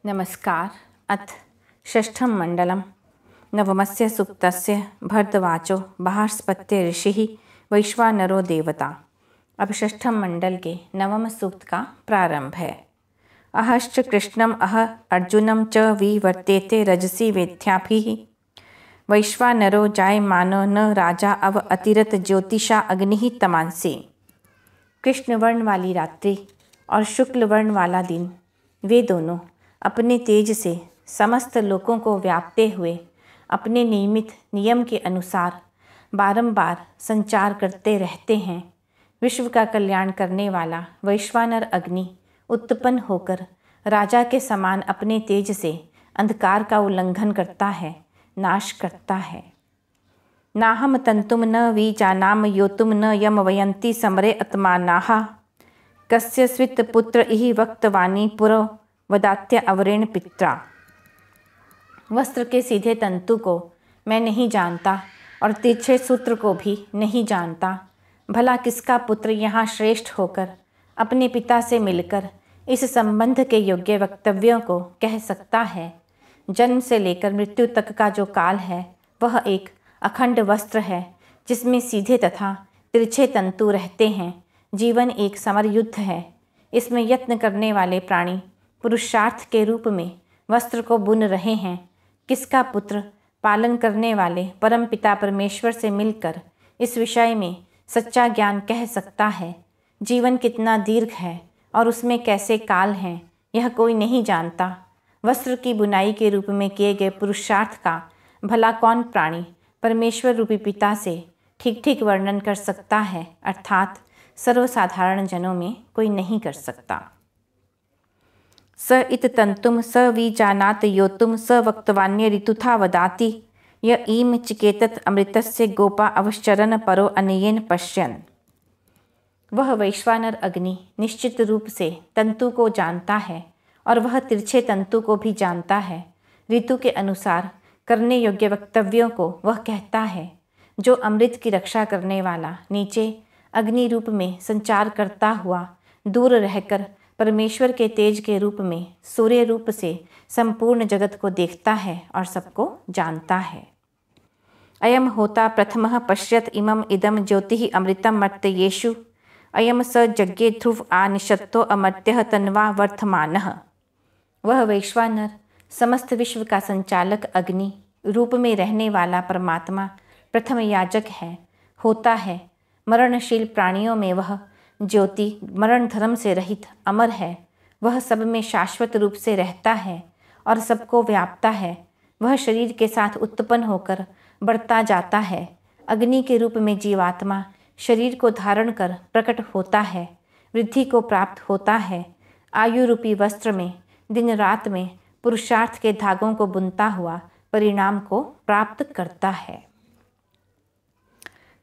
नमस्कार। अथ षष्ठं मंडलम नवमस्य सूक्तस्य भरद्वाजो बृहस्पति ऋषिः वैश्वानरो देवता। अब षष्ठम मंडल के नवम सूक्त का प्रारंभ है। अहश्च कृष्णम अह अर्जुनम च विवर्तेते रजसी वेद्याभिः वैश्वानरो जायमानो न राजा अव अतिरत ज्योतिषा अग्निः तमांसि। कृष्ण वर्ण वाली रात्रि और शुक्ल वर्ण वाला दिन, वे दोनों अपने तेज से समस्त लोकों को व्यापते हुए अपने नियमित नियम के अनुसार बारंबार संचार करते रहते हैं। विश्व का कल्याण करने वाला वैश्वानर अग्नि उत्पन्न होकर राजा के समान अपने तेज से अंधकार का उल्लंघन करता है, नाश करता है। नाहम तंतुम न वीजानाम योतुम न यम वयंती समरे आत्मानाः कस्य स्वित पुत्र इहि वक्तवाणी पुरो वदात्य अवरेण पित्रा। वस्त्र के सीधे तंतु को मैं नहीं जानता और तिरछे सूत्र को भी नहीं जानता। भला किसका पुत्र यहाँ श्रेष्ठ होकर अपने पिता से मिलकर इस संबंध के योग्य वक्तव्यों को कह सकता है। जन्म से लेकर मृत्यु तक का जो काल है वह एक अखंड वस्त्र है जिसमें सीधे तथा तिरछे तंतु रहते हैं। जीवन एक समर युद्ध है। इसमें यत्न करने वाले प्राणी पुरुषार्थ के रूप में वस्त्र को बुन रहे हैं। किसका पुत्र पालन करने वाले परम पिता परमेश्वर से मिलकर इस विषय में सच्चा ज्ञान कह सकता है। जीवन कितना दीर्घ है और उसमें कैसे काल हैं, यह कोई नहीं जानता। वस्त्र की बुनाई के रूप में किए गए पुरुषार्थ का भला कौन प्राणी परमेश्वर रूपी पिता से ठीक ठीक वर्णन कर सकता है, अर्थात सर्वसाधारण जनों में कोई नहीं कर सकता। स इत तंतुम स विजानात योतुम स वक्तवान्य ऋतुथा वदाति य ईम चिकेतत अमृतस्य गोपा अवश्चरण परो अनयेन पश्यन्। वह वैश्वानर अग्नि निश्चित रूप से तंतु को जानता है और वह तिरछे तंतु को भी जानता है। ऋतु के अनुसार करने योग्य वक्तव्यों को वह कहता है। जो अमृत की रक्षा करने वाला नीचे अग्नि रूप में संचार करता हुआ दूर रहकर परमेश्वर के तेज के रूप में सूर्य रूप से संपूर्ण जगत को देखता है और सबको जानता है। अयम होता प्रथमः पश्यत इमम इदम ज्योतिः अमृतम मर्त्येषु अयम स जज्ञे ध्रुव आ निषत्तो अमर्त्यः तन्वा वर्तमानः। वह वैश्वानर समस्त विश्व का संचालक अग्नि रूप में रहने वाला परमात्मा प्रथम याजक है, होता है। मरणशील प्राणियों में वह ज्योति मरण धर्म से रहित अमर है। वह सब में शाश्वत रूप से रहता है और सबको व्यापता है। वह शरीर के साथ उत्पन्न होकर बढ़ता जाता है। अग्नि के रूप में जीवात्मा शरीर को धारण कर प्रकट होता है, वृद्धि को प्राप्त होता है। आयु रूपी वस्त्र में दिन रात में पुरुषार्थ के धागों को बुनता हुआ परिणाम को प्राप्त करता है।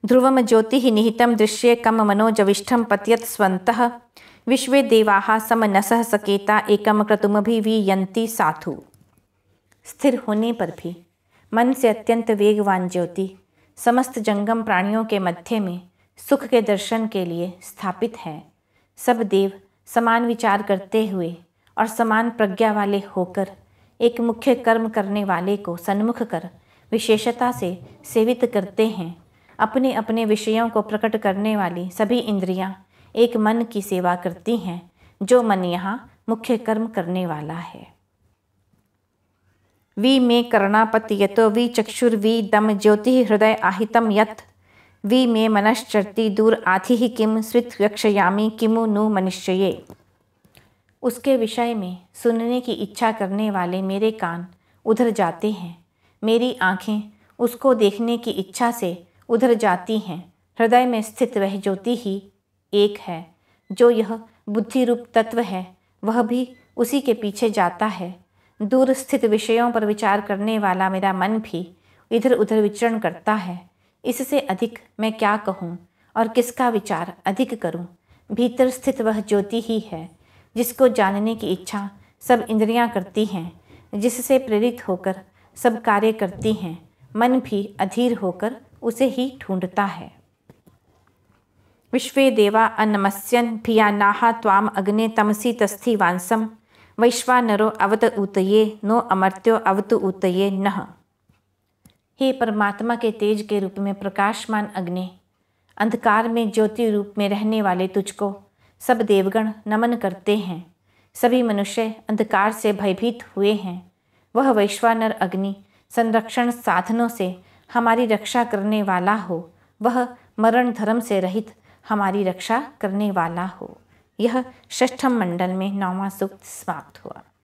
ध्रुवम ज्योतिः निहितं दृश्ये कम मनोजविष्ठं पत्यत स्वन्तः विश्वे देवाः समनसः सकेता एकम क्रतुमभिवीयन्ति साधु। स्थिर होने पर भी मन से अत्यंत वेगवान ज्योति समस्त जंगम प्राणियों के मध्य में सुख के दर्शन के लिए स्थापित है। सब देव समान विचार करते हुए और समान प्रज्ञा वाले होकर एक मुख्य कर्म करने वाले को सन्मुख कर विशेषता से सेवित करते हैं। अपने अपने विषयों को प्रकट करने वाली सभी इंद्रियां एक मन की सेवा करती हैं, जो मन यहाँ मुख्य कर्म करने वाला है। वी मे कर्णापति यतो वी चक्षुर्वी दम ज्योति हृदय आहितम यत् वी मे मनश्चरति दूर आधि किम स्वित रक्षयामि किमु नु मनुष्ये। उसके विषय में सुनने की इच्छा करने वाले मेरे कान उधर जाते हैं, मेरी आँखें उसको देखने की इच्छा से उधर जाती हैं। हृदय में स्थित वह ज्योति ही एक है। जो यह बुद्धि रूप तत्व है वह भी उसी के पीछे जाता है। दूर स्थित विषयों पर विचार करने वाला मेरा मन भी इधर उधर विचरण करता है। इससे अधिक मैं क्या कहूँ और किसका विचार अधिक करूँ। भीतर स्थित वह ज्योति ही है जिसको जानने की इच्छा सब इंद्रियां करती हैं, जिससे प्रेरित होकर सब कार्य करती हैं। मन भी अधीर होकर उसे ही ढूंढता है। विश्वे देवा अन्नमस्यन् भियानाः त्वाम अग्ने तमसि तस्थि वांसम वैश्वानरो अवत ऊतये नो अमर्त्यो अवतु ऊतये नः। हे परमात्मा के तेज के रूप में प्रकाशमान अग्नि, अंधकार में ज्योति रूप में रहने वाले तुझको सब देवगण नमन करते हैं। सभी मनुष्य अंधकार से भयभीत हुए हैं। वह वैश्वानर अग्नि संरक्षण साधनों से हमारी रक्षा करने वाला हो। वह मरण धर्म से रहित हमारी रक्षा करने वाला हो। यह षष्ठम मंडल में 9वां सूक्त समाप्त हुआ।